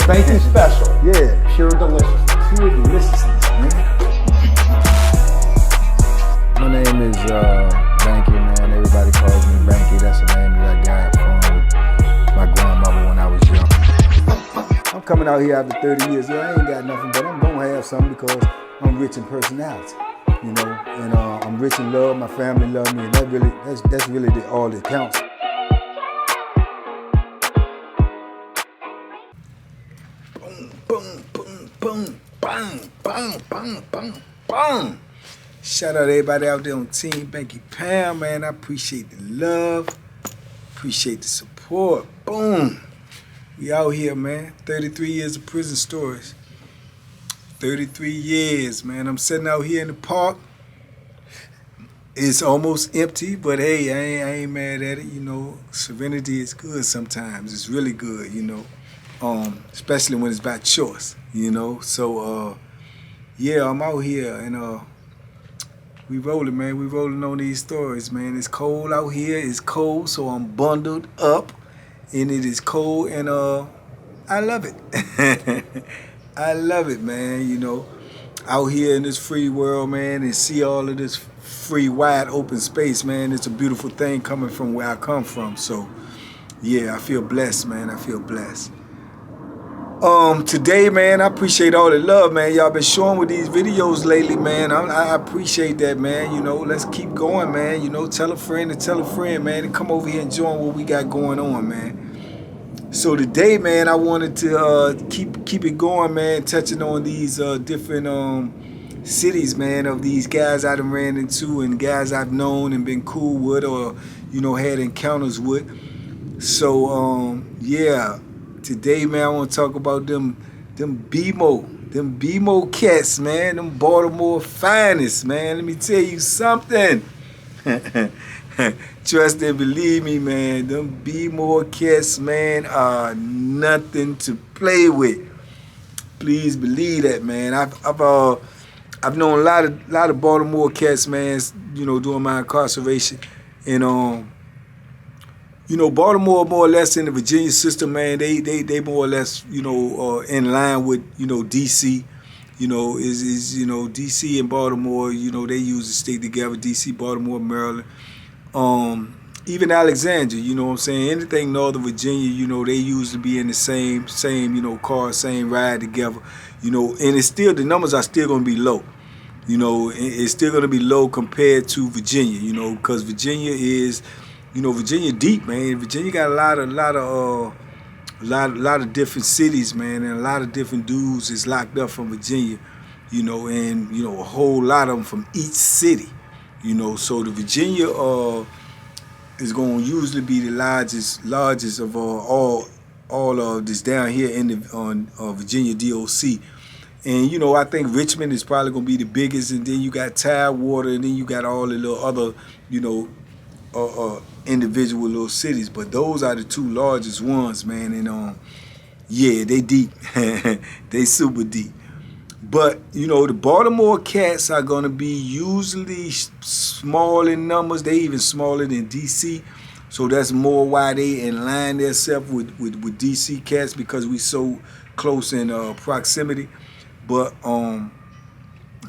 Banky special. Yeah. Pure deliciousness. Pure deliciousness, man. My name is Banky, man. Everybody calls me Banky. That's the name that I got from my grandmother when I was young. I'm coming out here after 30 years. Yeah, I ain't got nothing, but I'm gonna have something because I'm rich in personality, you know, and I'm rich in love. My family love me, and that's really all that counts. Boom, boom, boom, boom, bang, bang, bang, bang, bang. Shout out to everybody out there on Team Banky Pound, man. I appreciate the love, appreciate the support. Boom. We out here, man. 33 years of prison stories. 33 years, man. I'm sitting out here in the park. It's almost empty, but hey, I ain't mad at it. You know, serenity is good sometimes. It's really good, you know. Especially when it's about choice, you know. So, yeah, I'm out here and we rolling, man. We rolling on these stories, man. It's cold out here. It's cold, so I'm bundled up, and it is cold, and I love it. I love it, man. You know, out here in this free world, man, and see all of this free, wide open space, man. It's a beautiful thing coming from where I come from. So, yeah, I feel blessed, man. I feel blessed. Today, man, I appreciate all the love, man. Y'all been showing with these videos lately, man. I appreciate that, man. You know, let's keep going, man. You know, tell a friend, man, and come over here and join what we got going on, man. So today, man, I wanted to keep it going, man, touching on these different cities, man, of these guys I done ran into and guys I've known and been cool with or, you know, had encounters with. So, yeah. Today, man, I want to talk about them BMO cats, man, them Baltimore finest, man. Let me tell you something. Trust and believe me, man, them BMO cats, man, are nothing to play with. Please believe that, man. I've known a lot of Baltimore cats, man, you know, during my incarceration, and you know, Baltimore more or less in the Virginia system, man, they more or less, you know, in line with, you know, DC. You know, you know, DC and Baltimore, you know, they usually stick together, DC, Baltimore, Maryland. Even Alexandria, you know what I'm saying? Anything Northern Virginia, you know, they usually be in the same, you know, car, same ride together. You know, and it's still, the numbers are still gonna be low. You know, it's still gonna be low compared to Virginia, you know, because Virginia is, you know, Virginia deep, man. Virginia got a lot of different cities, man, and a lot of different dudes is locked up from Virginia, you know, and you know a whole lot of them from each city, you know. So the Virginia is going to usually be the largest of all of this down here in the Virginia DOC. And you know, I think Richmond is probably going to be the biggest, and then you got Tidewater, and then you got all the little other, you know, individual little cities, but those are the two largest ones, man. And yeah, they deep. They super deep. But you know, the Baltimore cats are gonna be usually small in numbers. They even smaller than DC, so that's more why they align themselves with DC cats, because we so close in proximity. But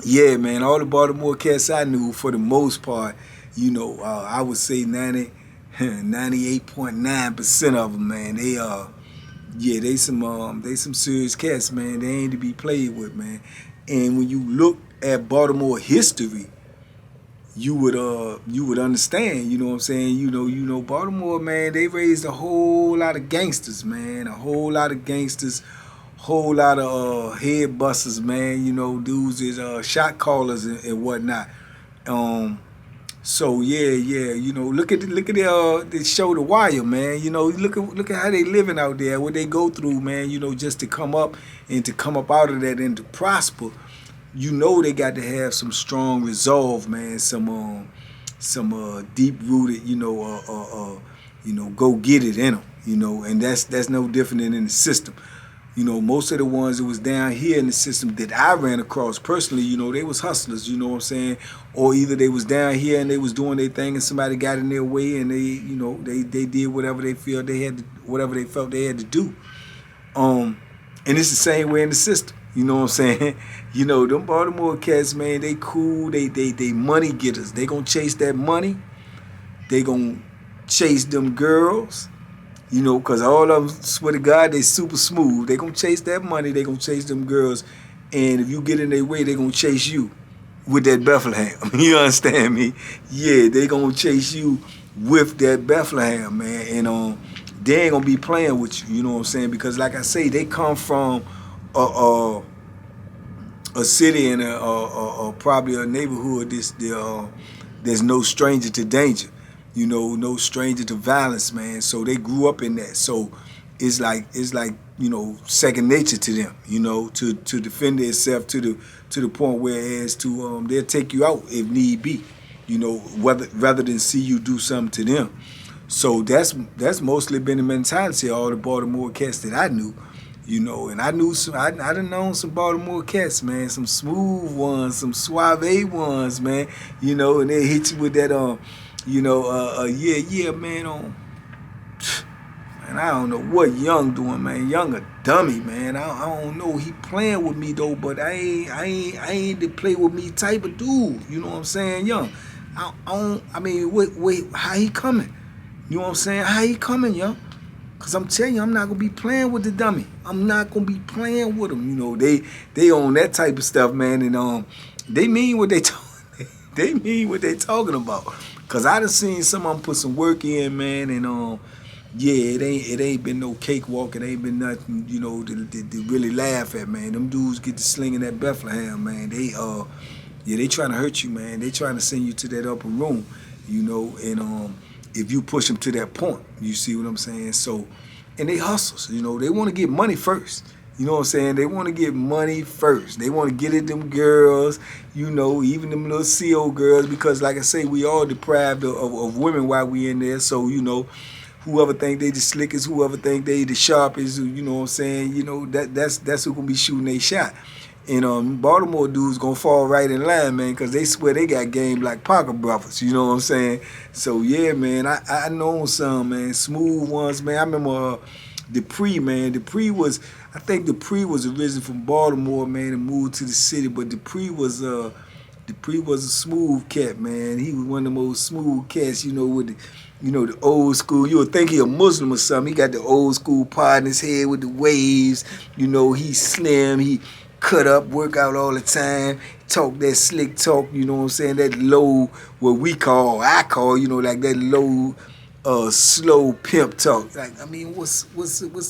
yeah, man, all the Baltimore cats I knew, for the most part, you know, I would say 98.9% of them, man, they yeah, they some serious cats, man. They ain't to be played with, man. And when you look at Baltimore history, you would understand, you know what I'm saying? You know Baltimore, man, they raised a whole lot of gangsters, man. A whole lot of gangsters, whole lot of head busters, man. You know, dudes is shot callers and whatnot. So yeah, you know, look at the show The Wire, man. You know, look at how they living out there, what they go through, man. You know, just to come up out of that and to prosper. You know, they got to have some strong resolve, man. Some deep rooted, you know, go get it in them. You know, and that's no different than in the system. You know, most of the ones that was down here in the system that I ran across personally, you know, they was hustlers, you know what I'm saying? Or either they was down here and they was doing their thing and somebody got in their way and they, you know, they did whatever they felt they had to do. And it's the same way in the system. You know what I'm saying? You know, them Baltimore cats, man, they cool. They money getters. They gonna chase that money. They gonna chase them girls. You know, because all of them, swear to God, they super smooth. They gonna chase that money. They gonna chase them girls. And if you get in their way, they gonna chase you with that Bethlehem. You understand me? Yeah, they gonna chase you with that Bethlehem, man. And they ain't gonna be playing with you. You know what I'm saying? Because like I say, they come from a city and probably a neighborhood there's no stranger to danger. You know, no stranger to violence, man. So they grew up in that. So it's like you know, second nature to them. You know, to defend themselves to the point where as to they'll take you out if need be. You know, rather than see you do something to them. So that's mostly been the mentality of all the Baltimore cats that I knew. You know, and I done known some Baltimore cats, man, some smooth ones, some suave ones, man. You know, and they hit you with that yeah, man, man, I don't know what Young doing, man. Young a dummy, man. I don't know. He playing with me though, but I ain't the play with me type of dude. You know what I'm saying, Young? I mean, wait, how he coming? You know what I'm saying? How he coming, Young? Cause I'm telling you, I'm not gonna be playing with the dummy. I'm not gonna be playing with him. You know, they own that type of stuff, man, and they mean what they they mean what they talking about. Cause I done seen some of them put some work in, man, and yeah, it ain't been no cakewalk. It ain't been nothing, you know, to really laugh at, man. Them dudes get to slinging that Bethlehem, man. They trying to hurt you, man. They trying to send you to that upper room, you know, and if you push them to that point, you see what I'm saying? So, and they hustles, you know, they want to get money first. You know what I'm saying? They want to get money first. They want to get at them girls, you know, even them little CO girls, because like I say, we all deprived of women while we in there. So, you know, whoever think they the slickest, whoever think they the sharpest, you know what I'm saying? You know, that's who gonna be shooting they shot. And Baltimore dudes gonna fall right in line, man, because they swear they got game like Parker brothers. You know what I'm saying? So yeah, man, I know some, man, smooth ones, man. I remember Dupree, man. I think Dupree was originally from Baltimore, man, and moved to the city. But Dupree was a smooth cat, man. He was one of the most smooth cats, you know, with the old school. You would think he a Muslim or something. He got the old school part in his head with the waves. You know, he's slim. He cut up, work out all the time, talk that slick talk, you know what I'm saying, that low, what I call, you know, like that low, slow pimp talk. Like, I mean, what's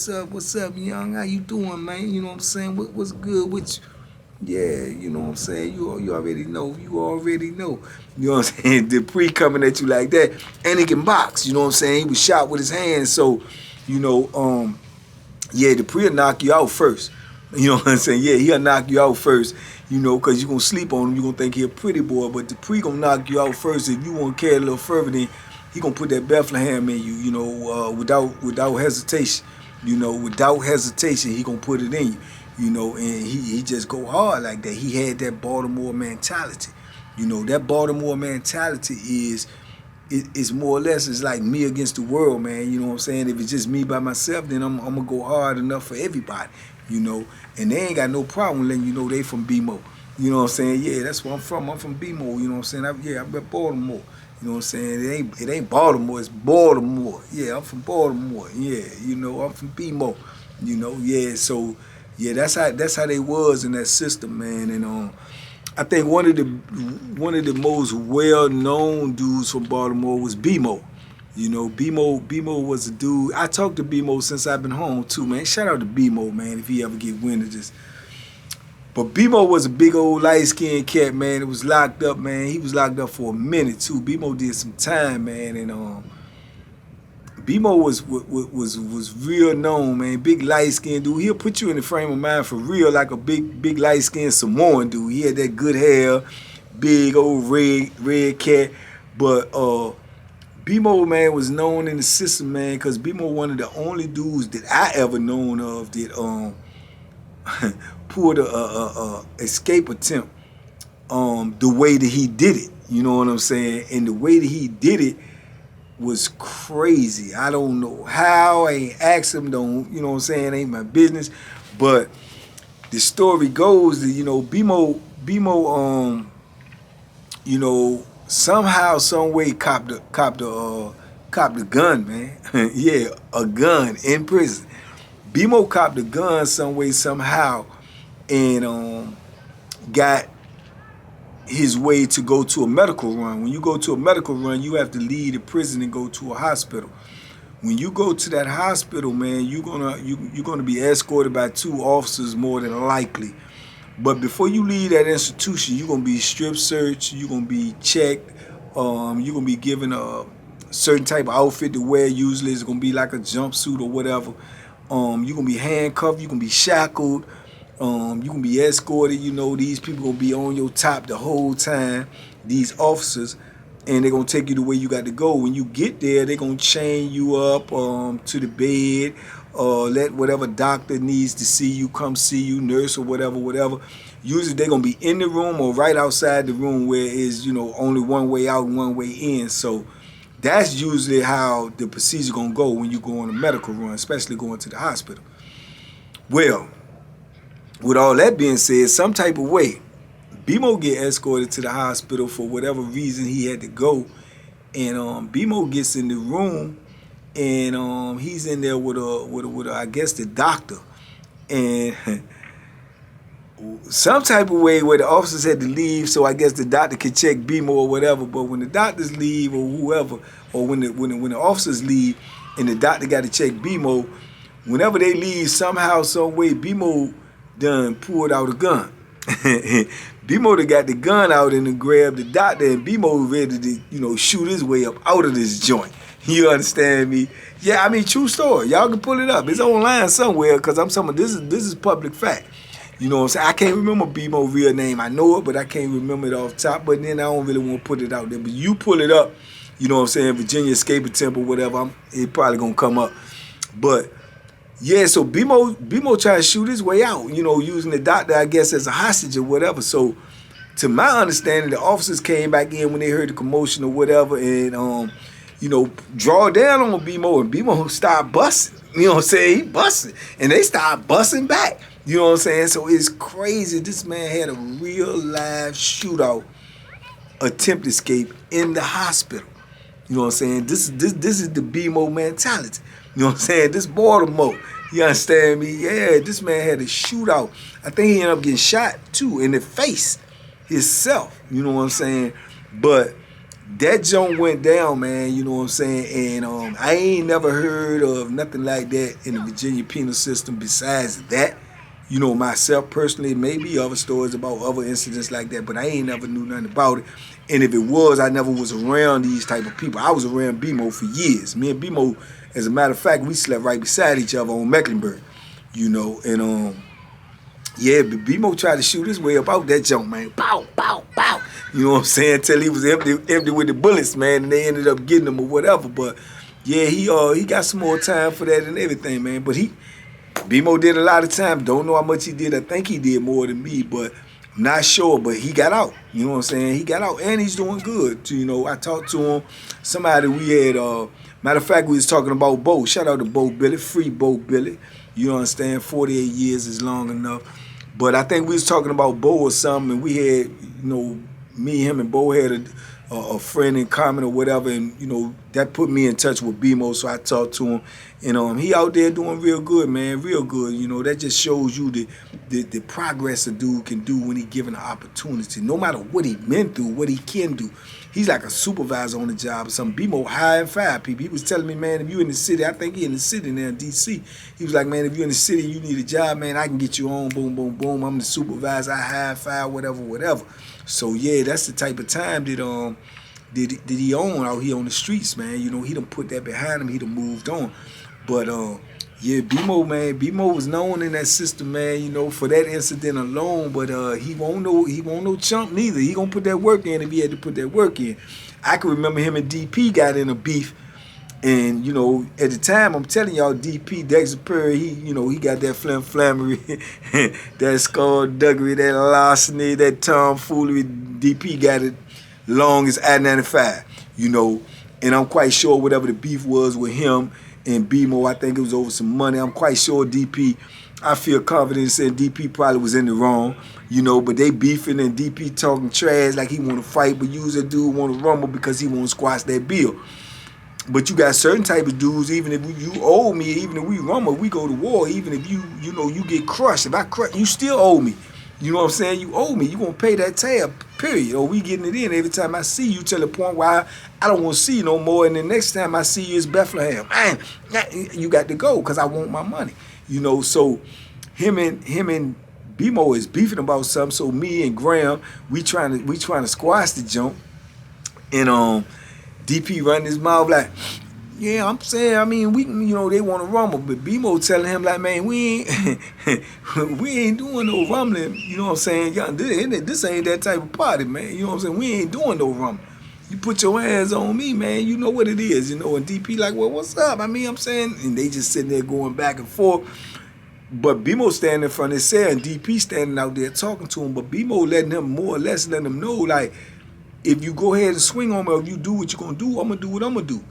up, Young? How you doing, man? You know what I'm saying? What's good with you? Yeah, you know what I'm saying? You already know. You already know. You know what I'm saying? Dupree coming at you like that. And he can box, you know what I'm saying? He was shot with his hands, so, you know, yeah, Dupree will knock you out first. You know what I'm saying? Yeah, he'll knock you out first, you know, because you're going to sleep on him. You're going to think he a pretty boy. But Dupree going to knock you out first. If you want to carry a little further, then he going to put that Bethlehem in you, you know, without hesitation. You know, without hesitation, he going to put it in you, you know, and he just go hard like that. He had that Baltimore mentality. You know, that Baltimore mentality is more or less, it's like me against the world, man. You know what I'm saying? If it's just me by myself, then I'm going to go hard enough for everybody. You know, and they ain't got no problem letting you know they from BMO. You know what I'm saying? Yeah, that's where I'm from. I'm from BMO. You know what I'm saying? I'm at Baltimore. You know what I'm saying? It ain't Baltimore. It's Baltimore. Yeah, I'm from Baltimore. Yeah, you know, I'm from BMO. You know, yeah. So yeah, that's how they was in that system, man. And I think one of the most well known dudes from Baltimore was BMO. You know, BMO was a dude. I talked to BMO since I've been home too, man. Shout out to BMO, man, if he ever get wind of this. But BMO was a big old light-skinned cat, man. It was locked up, man. He was locked up for a minute too. BMO did some time, man, and BMO was real known, man. Big light-skinned dude. He'll put you in the frame of mind for real, like a big light-skinned Samoan dude. He had that good hair, big old red cat, but BMO, man, was known in the system, man, because BMO one of the only dudes that I ever known of that pulled a escape attempt the way that he did it. You know what I'm saying? And the way that he did it was crazy. I don't know how. I ain't asked him, you know what I'm saying? Ain't my business. But the story goes that, you know, you know, somehow, some way copped the gun, man. Yeah, a gun in prison. BMO copped the gun some way, somehow, and got his way to go to a medical run. When you go to a medical run, you have to leave the prison and go to a hospital. When you go to that hospital, man, you're gonna be escorted by 2 officers more than likely. But before you leave that institution, you're gonna be strip searched, you're gonna be checked, you're gonna be given a certain type of outfit to wear. Usually it's gonna be like a jumpsuit or whatever. You're gonna be handcuffed, you're gonna be shackled, you're gonna be escorted. You know, these people gonna be on your top the whole time, these officers, and they're gonna take you the way you got to go. When you get there, they're gonna chain you up to the bed, let whatever doctor needs to see you come see you, nurse or whatever. Usually they're gonna be in the room or right outside the room where it's, you know, only one way out and one way in. So that's usually how the procedure gonna go when you go on a medical run, especially going to the hospital. Well, with all that being said, some type of way, BMO get escorted to the hospital for whatever reason he had to go, and BMO gets in the room, and he's in there with a I guess the doctor, and some type of way where the officers had to leave, so I guess the doctor could check BMO or whatever. But when the doctors leave or whoever, or when the officers leave, and the doctor got to check BMO, whenever they leave, somehow, some way, BMO done pulled out a gun. BMO done got the gun out and then grabbed the doctor, and BMO ready to, you know, shoot his way up out of this joint. You understand me? Yeah, I mean, true story. Y'all can pull it up. It's online somewhere, because I'm saying this is public fact. You know what I'm saying? I can't remember BMO's real name. I know it, but I can't remember it off top. But then I don't really want to put it out there. But you pull it up, you know what I'm saying, Virginia Escape Attempt or whatever, it probably going to come up. But yeah, so BMO tried to shoot his way out, you know, using the doctor, I guess, as a hostage or whatever. So to my understanding, the officers came back in when they heard the commotion or whatever, and you know, draw down on BMO, and BMO started busting. You know what I'm saying? He busted, and they started busting back. You know what I'm saying? So it's crazy. This man had a real live shootout attempt escape in the hospital. You know what I'm saying? This is the BMO mentality. You know what I'm saying? This Baltimore. You understand me? Yeah, this man had a shootout. I think he ended up getting shot too in the face himself. You know what I'm saying? But that joint went down, man. You know what I'm saying? And I ain't never heard of nothing like that in the Virginia penal system besides that. You know, myself personally, maybe other stories about other incidents like that, but I ain't never knew nothing about it. And if it was, I never was around these type of people. I was around BMO for years. Me and BMO, as a matter of fact, we slept right beside each other on Mecklenburg, you know. And yeah, but BMO tried to shoot his way up out that junk, man. Pow, pow, pow. You know what I'm saying? Till he was empty with the bullets, man, and they ended up getting him or whatever. But yeah, he got some more time for that and everything, man. But BMO did a lot of time. Don't know how much he did. I think he did more than me, but I'm not sure. But he got out. You know what I'm saying? He got out, and he's doing good. You know, I talked to him. Somebody we had, matter of fact, we was talking about Bo. Shout out to Bo Billy. Free Bo Billy. You understand? 48 years is long enough. But I think we was talking about Bo or something, and we had, you know, me, him, and Bo had a friend in common or whatever, and, you know, that put me in touch with BMO, so I talked to him. And he out there doing real good, man, real good. You know, that just shows you the progress a dude can do when he given an opportunity. No matter what he been through, what he can do. He's like a supervisor on the job or something. BMO high and fire people. He was telling me, man, if you in the city, I think he in the city now in D.C. He was like, man, if you in the city and you need a job, man, I can get you on, boom, boom, boom. I'm the supervisor, I high and fire, whatever. So yeah, that's the type of time that he on out here on the streets, man. You know, he done put that behind him, he done moved on. But yeah, BMO was known in that system, man, you know, for that incident alone. But he won't no chump neither. He gonna put that work in if he had to put that work in. I can remember him and DP got in a beef, and you know, at the time, I'm telling y'all, DP Dexter Perry, he got that flammery, that skullduggery, that larceny, that tomfoolery. DP got it long as I-95, you know, and I'm quite sure whatever the beef was with him and BMO, I think it was over some money. I'm quite sure DP I feel confident in saying DP probably was in the wrong, you know, but they beefing and DP talking trash like he want to fight, but you as a dude want to rumble because he want to squash that bill. But you got certain type of dudes, even if you owe me, even if we rumble, we go to war, even if you know, you get crushed. If I crush, you still owe me. You know what I'm saying? You owe me. You gonna pay that tab, period. Or we getting it in every time I see you to the point where I don't want to see you no more. And the next time I see you is Bethlehem. Man, you got to go because I want my money. You know, so him and BMO is beefing about something. So me and Graham, we trying to squash the jump. And DP running his mouth like, yeah, I'm saying, I mean, we, you know, they want to rumble, but BMO telling him like, man, we ain't doing no rumbling. You know what I'm saying? This ain't that type of party, man. You know what I'm saying? We ain't doing no rumbling. You put your hands on me, man. You know what it is, you know. And DP like, well, what's up? I mean, I'm saying, and they just sitting there going back and forth. But BMO standing in front of his cell and DP standing out there talking to him. But BMO letting him more or less letting him know, like, if you go ahead and swing on me, or if you do what you're gonna do, I'm gonna do what I'm gonna do.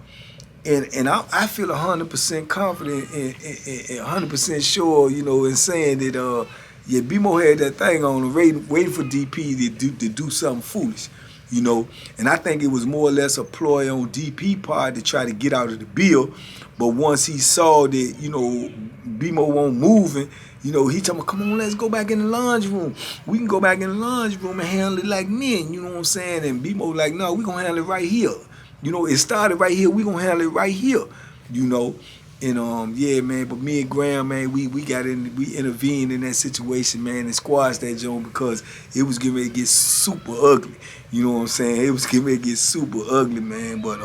And I feel 100% confident and 100% sure, you know, in saying that yeah, BMO had that thing on waiting for DP to do something foolish, you know. And I think it was more or less a ploy on DP part to try to get out of the bill. But once he saw that, you know, BMO won't moving, you know, he told me, come on, let's go back in the lunch room. We can go back in the lunch room and handle it like men, you know what I'm saying? And BMO like, no, we gonna handle it right here. You know, it started right here. We gonna handle it right here. You know, and yeah, man. But me and Graham, man, we intervened in that situation, man, and squashed that joint because it was getting ready to get super ugly. You know what I'm saying? It was getting ready to get super ugly, man. But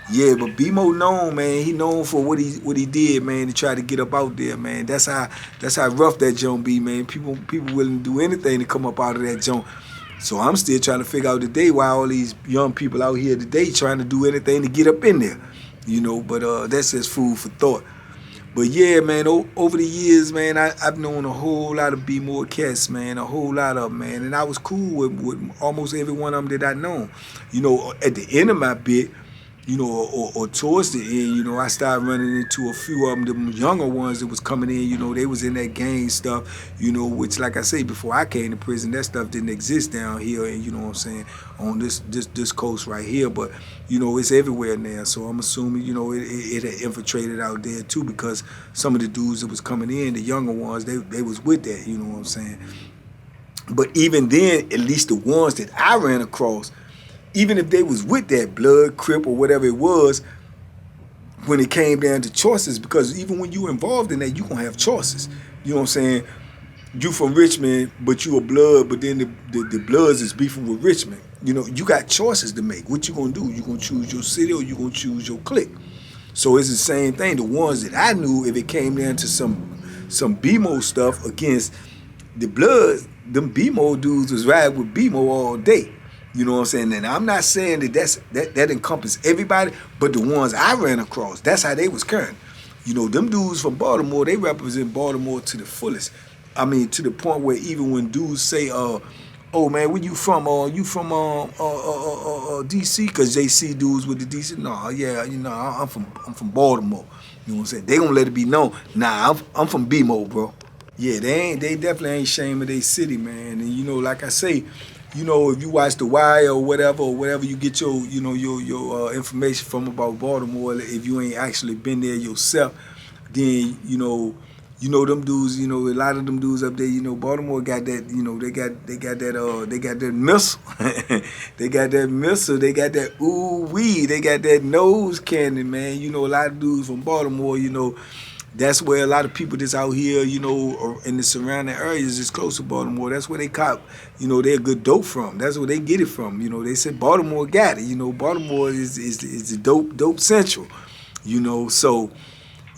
yeah, but BMO known, man. He known for what he did, man, to try to get up out there, man. That's how rough that joint be, man. People willing to do anything to come up out of that joint. So I'm still trying to figure out today why all these young people out here today trying to do anything to get up in there, you know. But that's just food for thought. But yeah, man, over the years, man, I've known a whole lot of BMO cats, man, a whole lot of them, man. And I was cool with almost every one of them that I known. You know, at the end of my bit, you know, or towards the end, you know, I started running into a few of them younger ones that was coming in, you know, they was in that gang stuff, you know, which, like I say, before I came to prison, that stuff didn't exist down here, and you know what I'm saying, on this coast right here, but, you know, it's everywhere now, so I'm assuming, you know, it had infiltrated out there too, because some of the dudes that was coming in, the younger ones, they was with that, you know what I'm saying. But even then, at least the ones that I ran across, even if they was with that blood, crip, or whatever it was, when it came down to choices, because even when you involved in that, you gonna have choices. You know what I'm saying? You from Richmond, but you a blood, but then the bloods is beefing with Richmond. You know, you got choices to make. What you gonna do? You gonna choose your city or you gonna choose your clique? So it's the same thing. The ones that I knew, if it came down to some BMO stuff against the bloods, them BMO dudes was riding with BMO all day. You know what I'm saying? And I'm not saying that encompasses everybody, but the ones I ran across, that's how they was carrying. You know, them dudes from Baltimore, they represent Baltimore to the fullest. I mean, to the point where even when dudes say, oh man, where you from? You from DC? Because they see dudes with the DC. No, yeah, you know, I'm from Baltimore. You know what I'm saying? They gonna let it be known. Nah, I'm from BMO, bro. Yeah, they definitely ain't ashamed of their city, man. And you know, like I say, you know, if you watch The Wire or whatever you get your, you know, your information from about Baltimore, if you ain't actually been there yourself, then, you know them dudes, you know, a lot of them dudes up there, you know, Baltimore got that, you know, they got that missile. They got that missile, they got that ooh-wee, they got that nose cannon, man. You know, a lot of dudes from Baltimore, you know, that's where a lot of people that's out here, you know, in the surrounding areas is close to Baltimore. That's where they cop, you know, their good dope from. That's where they get it from. You know, they said Baltimore got it. You know, Baltimore is the dope central. You know, so,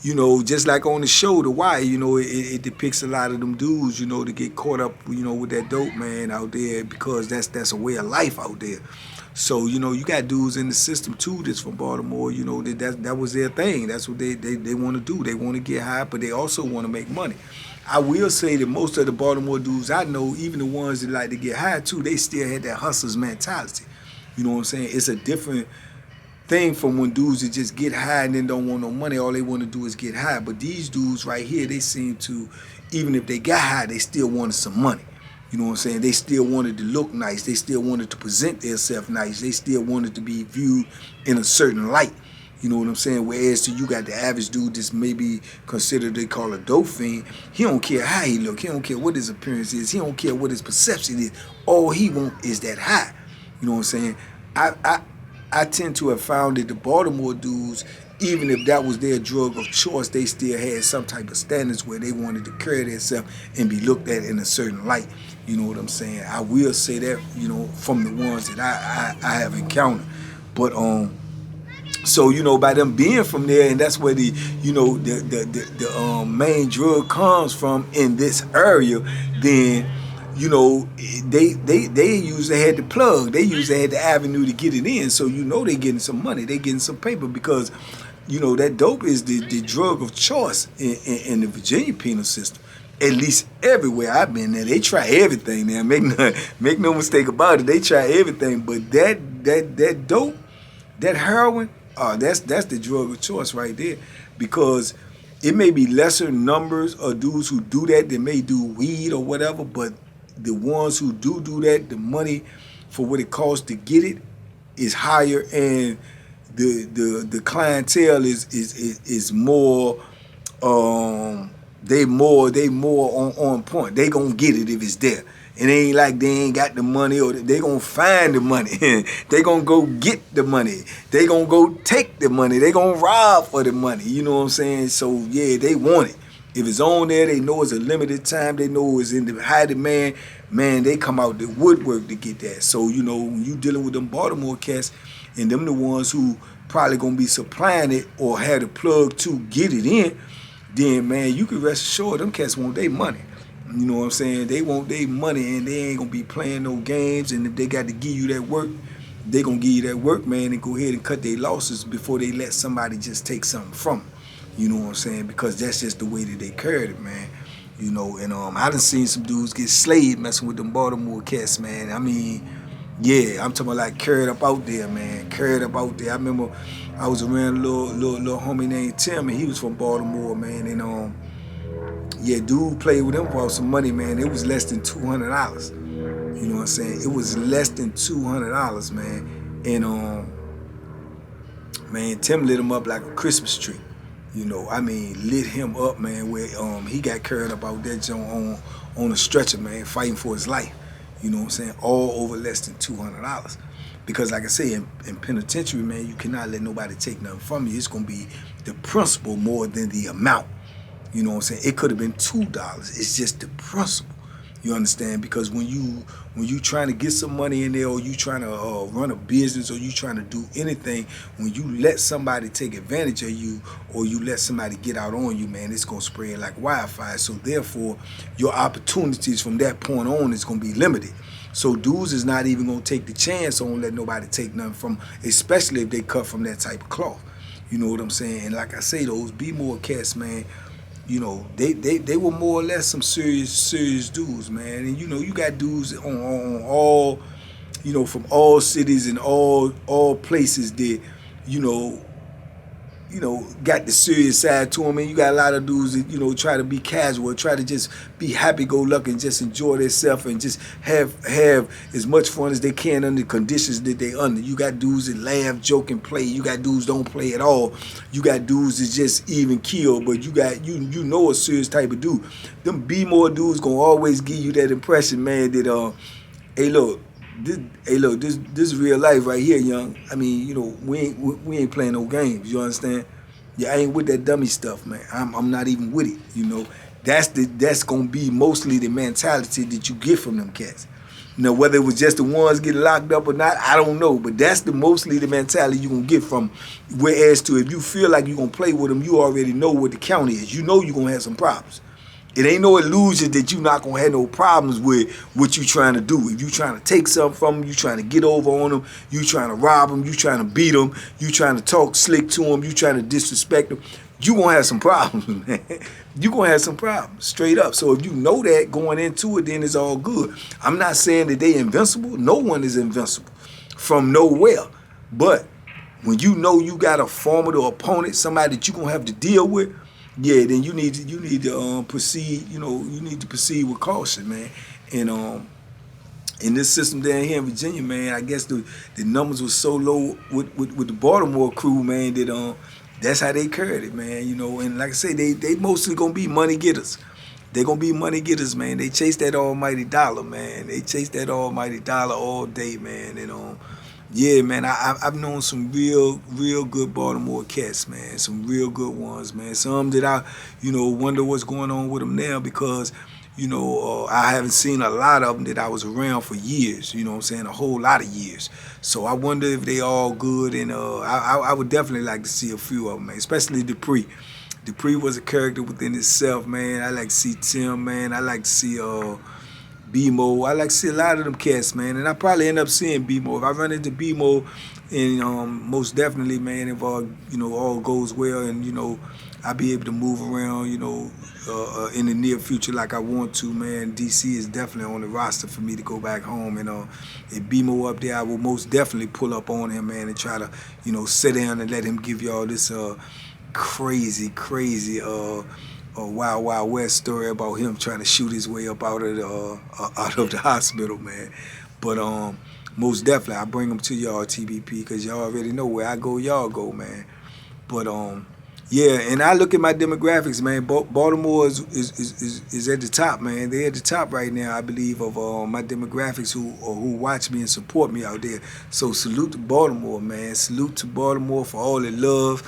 you know, just like on the show, The Wire, you know, it depicts a lot of them dudes, you know, to get caught up, you know, with that dope, man, out there, because that's a way of life out there. So, you know, you got dudes in the system too that's from Baltimore, you know, that was their thing. That's what they want to do. They want to get high, but they also want to make money. I will say that most of the Baltimore dudes I know, even the ones that like to get high too, they still had that hustler's mentality. You know what I'm saying? It's a different thing from when dudes that just get high and then don't want no money. All they want to do is get high. But these dudes right here, they seem to, even if they got high, they still wanted some money. You know what I'm saying? They still wanted to look nice. They still wanted to present themselves nice. They still wanted to be viewed in a certain light. You know what I'm saying? Whereas to you got the average dude that's maybe considered, they call a dope fiend. He don't care how he look. He don't care what his appearance is. He don't care what his perception is. All he want is that high. You know what I'm saying? I tend to have found that the Baltimore dudes, even if that was their drug of choice, they still had some type of standards where they wanted to carry themselves and be looked at in a certain light. You know what I'm saying? I will say that, you know, from the ones that I have encountered. But so, you know, by them being from there, and that's where the, you know, the main drug comes from in this area, then, you know, they usually had the plug. They usually had the avenue to get it in. So, you know, they getting some money. They getting some paper because, you know, that dope is the drug of choice in the Virginia penal system. At least everywhere I've been there, they try everything. Now, make no mistake about it. They try everything. But that dope, that heroin, that's the drug of choice right there. Because it may be lesser numbers of dudes who do that. They may do weed or whatever, but the ones who do that, the money for what it costs to get it is higher, and the clientele is more. They more on point. They gonna get it if it's there. It ain't like they ain't got the money, or they gonna find the money. They gonna go get the money. They gonna go take the money. They gonna rob for the money. You know what I'm saying? So yeah, they want it. If it's on there, they know it's a limited time. They know it's in the high demand. Man, they come out the woodwork to get that. So, you know, when you dealing with them Baltimore cats, and them the ones who probably gonna be supplying it or have the plug to get it in, then, man, you can rest assured them cats want their money. You know what I'm saying? They want their money, and they ain't gonna be playing no games. And if they got to give you that work, they gonna give you that work, man, and go ahead and cut their losses before they let somebody just take something from them. You know what I'm saying? Because that's just the way that they carried it, man. You know, and I done seen some dudes get slayed messing with them Baltimore cats, man. I mean, yeah, I'm talking about like carried up out there, man. Carried up out there. I remember I was around a little homie named Tim, and he was from Baltimore, man. And yeah, dude played with him for some money, man. It was less than $200. You know what I'm saying? It was less than $200, man. And man, Tim lit him up like a Christmas tree. You know, I mean, lit him up, man, where he got carried up out that joint on a stretcher, man, fighting for his life. You know what I'm saying? All over less than $200. Because like I say, in penitentiary, man, you cannot let nobody take nothing from you. It's going to be the principle more than the amount. You know what I'm saying? It could have been $2. It's just the principle. You understand? Because when you trying to get some money in there, or you trying to run a business, or you trying to do anything, when you let somebody take advantage of you, or you let somebody get out on you, man, it's going to spread like wildfire. So therefore, your opportunities from that point on is going to be limited. So dudes is not even going to take the chance on letting nobody take nothing from, especially if they cut from that type of cloth. You know what I'm saying? And like I say, those B-more cats, man, you know, they were more or less some serious dudes, man. And you know, you got dudes on all, you know, from all cities and all places that, you know, got the serious side to them. And you got a lot of dudes that, you know, try to be casual, try to just be happy-go-lucky and just enjoy themselves and just have as much fun as they can under the conditions that they under. You got dudes that laugh, joke, and play. You got dudes that don't play at all. You got dudes that just even kill, but you got, you know, a serious type of dude. Them B-more dudes gonna always give you that impression, man, that, hey, look, this is real life right here, young. I mean, you know, we ain't playing no games. You understand? Yeah, I ain't with that dummy stuff, man. I'm not even with it. You know, that's gonna be mostly the mentality that you get from them cats. You know, whether it was just the ones getting locked up or not, I don't know. But that's mostly the mentality you gonna get from. Whereas to if you feel like you gonna play with them, you already know what the count is. You know you gonna have some problems. It ain't no illusion that you not gonna have no problems with what you trying to do. If you trying to take something from them, you trying to get over on them, you trying to rob them, you trying to beat them, you trying to talk slick to them, you trying to disrespect them, you gonna have some problems, man. You gonna have some problems, straight up. So if you know that going into it, then it's all good. I'm not saying that they invincible. No one is invincible from nowhere. But when you know you got a formidable opponent, somebody that you're gonna have to deal with, yeah, then you need to proceed. You know, you need to proceed with caution, man. And in this system down here in Virginia, man, I guess the numbers were so low with the Baltimore crew, man, that that's how they carried it, man. You know, and like I say, they mostly gonna be money getters. They gonna be money getters, man. They chase that almighty dollar, man. They chase that almighty dollar all day, man. And yeah, man, I've known some real good Baltimore cats, man. Some real good ones, man. Some that I, you know, wonder what's going on with them now because, you know, I haven't seen a lot of them that I was around for years, you know what I'm saying, a whole lot of years. So I wonder if they all good, and I would definitely like to see a few of them, man, especially Dupree. Dupree was a character within itself, man. I like to see Tim, man. I like to see B-Mo. I like to see a lot of them cats, man, and I probably end up seeing B-Mo. If I run into B-Mo, and most definitely, man, if you know, all goes well, and you know, I'll be able to move around, you know, in the near future like I want to, man. DC is definitely on the roster for me to go back home, and if B-Mo up there, I will most definitely pull up on him, man, and try to, you know, sit down and let him give y'all this crazy Wild West story about him trying to shoot his way up out of the hospital, man. But most definitely, I bring them to y'all, TBP, because y'all already know where I go, y'all go, man. But yeah, and I look at my demographics, man. Baltimore is at the top, man. They're at the top right now, I believe, of my demographics who watch me and support me out there. So salute to Baltimore, man. Salute to Baltimore for all the love.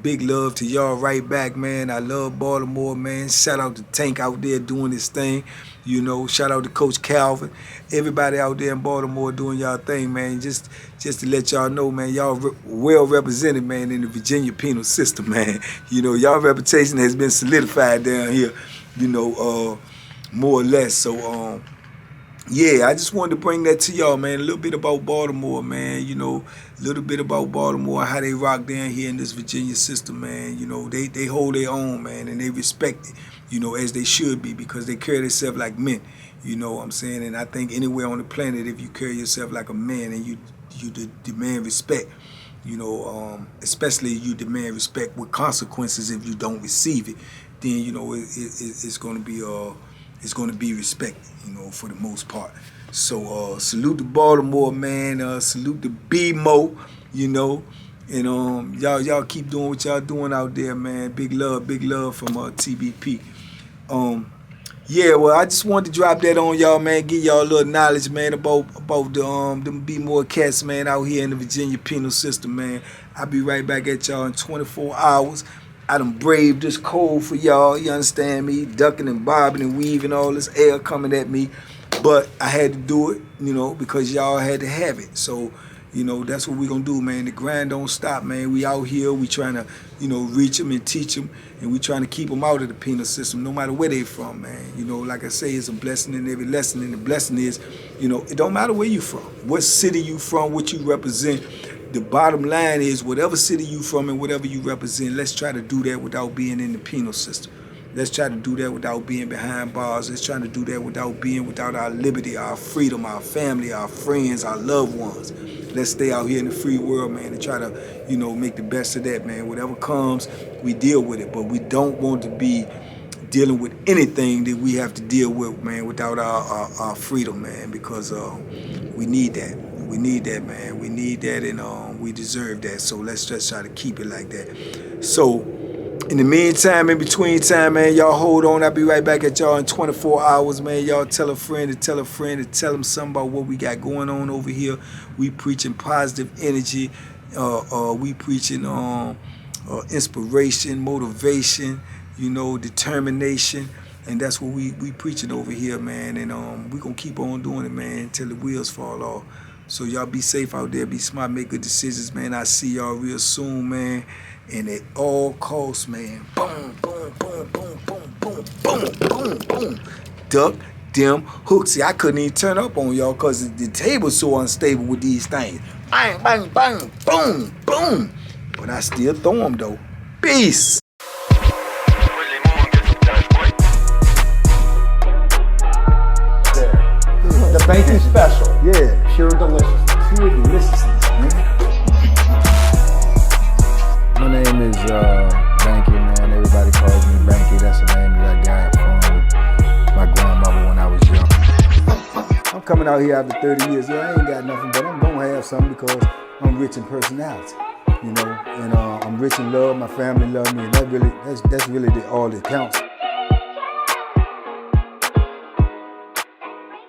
Big love to y'all right back, man. I love Baltimore, man. Shout out to Tank out there doing his thing. You know, shout out to Coach Calvin. Everybody out there in Baltimore doing y'all thing, man. Just to let y'all know, man, y'all well represented, man, in the Virginia penal system, man. You know, y'all reputation has been solidified down here, you know, more or less. So, yeah, I just wanted to bring that to y'all, man. A little bit about Baltimore, man. You know, a little bit about Baltimore, how they rock down here in this Virginia system, man. You know, they hold their own, man, and they respect it, you know, as they should be, because they carry themselves like men. You know what I'm saying? And I think anywhere on the planet, if you carry yourself like a man and you demand respect, you know, especially you demand respect with consequences if you don't receive it, then, you know, it's going to be respected, you know, for the most part. So salute to Baltimore, man. Salute to B-Mo, you know. And y'all keep doing what y'all doing out there, man. Big love from TBP. Yeah, well, I just wanted to drop that on y'all, man. Give y'all a little knowledge, man, about them B-More cats, man, out here in the Virginia penal system, man. I'll be right back at y'all in 24 hours. I done braved this cold for y'all, you understand me? Ducking and bobbing and weaving, all this air coming at me. But I had to do it, you know, because y'all had to have it. So, you know, that's what we gonna do, man. The grind don't stop, man. We out here, we trying to, you know, reach them and teach them, and we trying to keep them out of the penal system, no matter where they from, man. You know, like I say, it's a blessing in every lesson, and the blessing is, you know, it don't matter where you from, what city you from, what you represent. The bottom line is, whatever city you from and whatever you represent, let's try to do that without being in the penal system. Let's try to do that without being behind bars. Let's try to do that without our liberty, our freedom, our family, our friends, our loved ones. Let's stay out here in the free world, man, and try to, you know, make the best of that, man. Whatever comes, we deal with it. But we don't want to be dealing with anything that we have to deal with, man, without our freedom, man, because we need that. We need that, man. We need that, and we deserve that. So let's just try to keep it like that. So in the meantime, in between time, man, y'all hold on. I'll be right back at y'all in 24 hours, man. Y'all tell a friend to tell a friend to tell them something about what we got going on over here. We preaching positive energy. We preaching inspiration, motivation, you know, determination. And that's what we preaching over here, man. And we going to keep on doing it, man, until the wheels fall off. So y'all be safe out there. Be smart. Make good decisions, man. I'll see y'all real soon, man. And at all costs, man. Boom, boom, boom, boom, boom, boom, boom, boom, boom. Duck them hooks. See, I couldn't even turn up on y'all because the table's so unstable with these things. Bang, bang, bang, boom, boom. But I still throw them, though. Peace. The banking special. Yeah. Pure deliciousness. Pure deliciousness, man. name is Banky, man. Everybody calls me Banky. That's the name that I got from my grandmother when I was young. I'm coming out here after 30 years. Yeah, I ain't got nothing, but I'm gonna have something because I'm rich in personality, you know, and I'm rich in love. My family love me, and that's really all that counts.